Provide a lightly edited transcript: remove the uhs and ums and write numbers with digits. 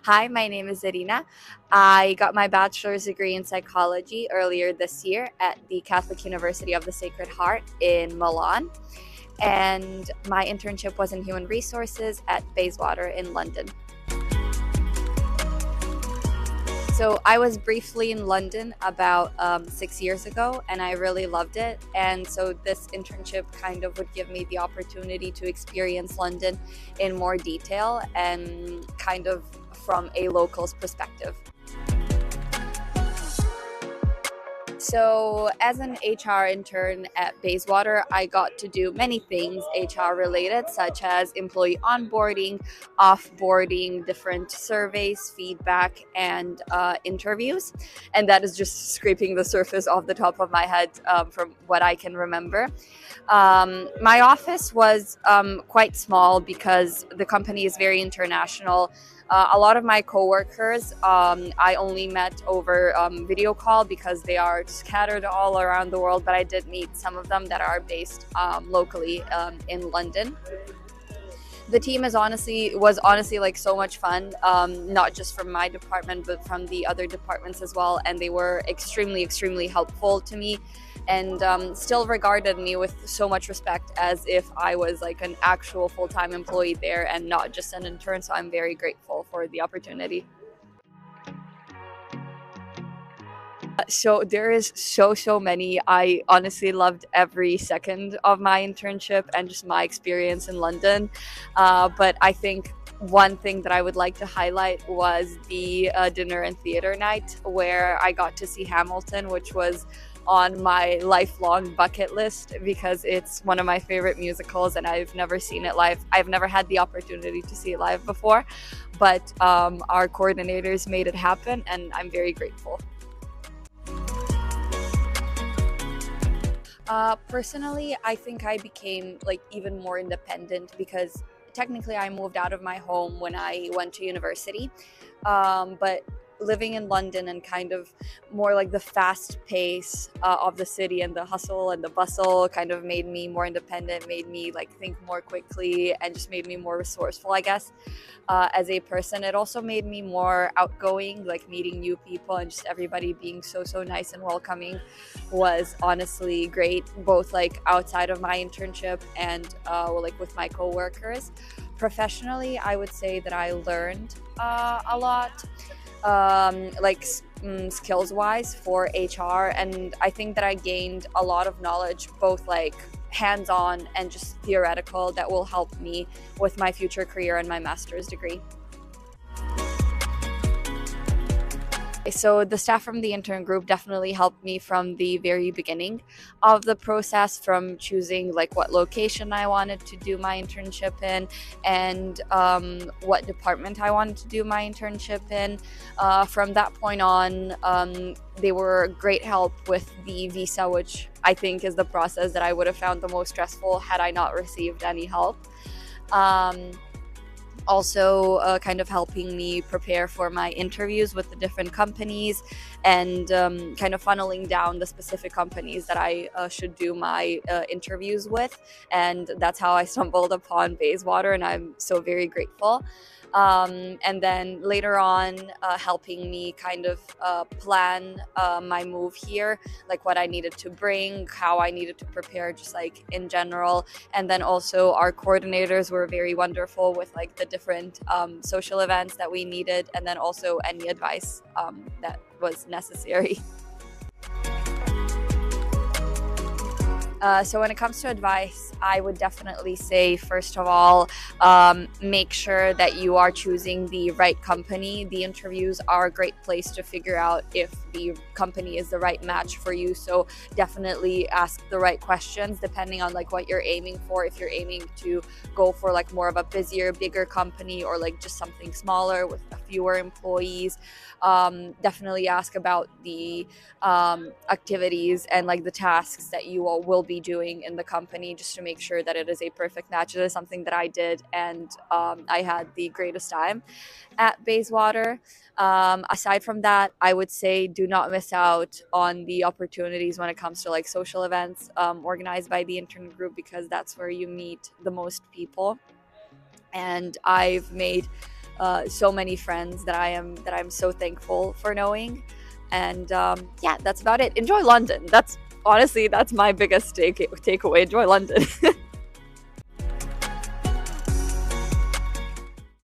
Hi, my name is Zerina. I got my bachelor's degree in psychology earlier this year at the Catholic University of the Sacred Heart in Milan. And my internship was in human resources at Bayswater in London. So I was briefly in London about 6 years ago, and I really loved it. And so this internship kind of would give me the opportunity to experience London in more detail and kind of from a local's perspective. So, as an HR intern at Bayswater, I got to do many things HR related, such as employee onboarding, offboarding, different surveys, feedback, and interviews. And that is just scraping the surface off the top of my head from what I can remember. My office was quite small because the company is very international. A lot of my coworkers, I only met over video call because they are scattered all around the world, but I did meet some of them that are based locally in London. The team was honestly like so much fun, not just from my department but from the other departments as well, and they were extremely helpful to me and still regarded me with so much respect as if I was like an actual full-time employee there and not just an intern. So I'm very grateful for the opportunity. So there is so many. I honestly loved every second of my internship and just my experience in London. But I think one thing that I would like to highlight was the dinner and theater night where I got to see Hamilton, which was on my lifelong bucket list because it's one of my favorite musicals and I've never seen it live. I've never had the opportunity to see it live before, but our coordinators made it happen and I'm very grateful. Personally, I think I became like even more independent because technically I moved out of my home when I went to university. But living in London and kind of more like the fast pace of the city and the hustle and the bustle kind of made me more independent, made me like think more quickly, and just made me more resourceful, I guess, as a person. It also made me more outgoing, like meeting new people and just everybody being so nice and welcoming was honestly great, both like outside of my internship and like with my coworkers. Professionally, I would say that I learned a lot, skills wise for HR, and I think that I gained a lot of knowledge, both like hands on and just theoretical, that will help me with my future career and my master's degree. So the staff from the intern group definitely helped me from the very beginning of the process, from choosing like what location I wanted to do my internship in and what department I wanted to do my internship in. From that point on, they were great help with the visa, which I think is the process that I would have found the most stressful had I not received any help. Um, Also kind of helping me prepare for my interviews with the different companies and kind of funneling down the specific companies that I should do my interviews with. And that's how I stumbled upon Bayswater, and I'm so very grateful. And then later on, helping me kind of plan my move here, like what I needed to bring, how I needed to prepare, just like in general. And then also our coordinators were very wonderful with like the different social events that we needed, and then also any advice that was necessary. So when it comes to advice, I would definitely say, first of all, make sure that you are choosing the right company. The interviews are a great place to figure out if the company is the right match for you. So definitely ask the right questions depending on like what you're aiming for. If you're aiming to go for like more of a busier, bigger company, or like just something smaller with fewer employees, definitely ask about the activities and like the tasks that you all will be doing in the company, just to make sure that it is a perfect match. It is something that I did, and I had the greatest time at Bayswater. Aside from that, I would say do not miss out on the opportunities when it comes to like social events organized by the intern group, because that's where you meet the most people. And I've made so many friends that I'm so thankful for knowing. And yeah, that's about it. Enjoy London. That's honestly, that's my biggest takeaway. Enjoy London.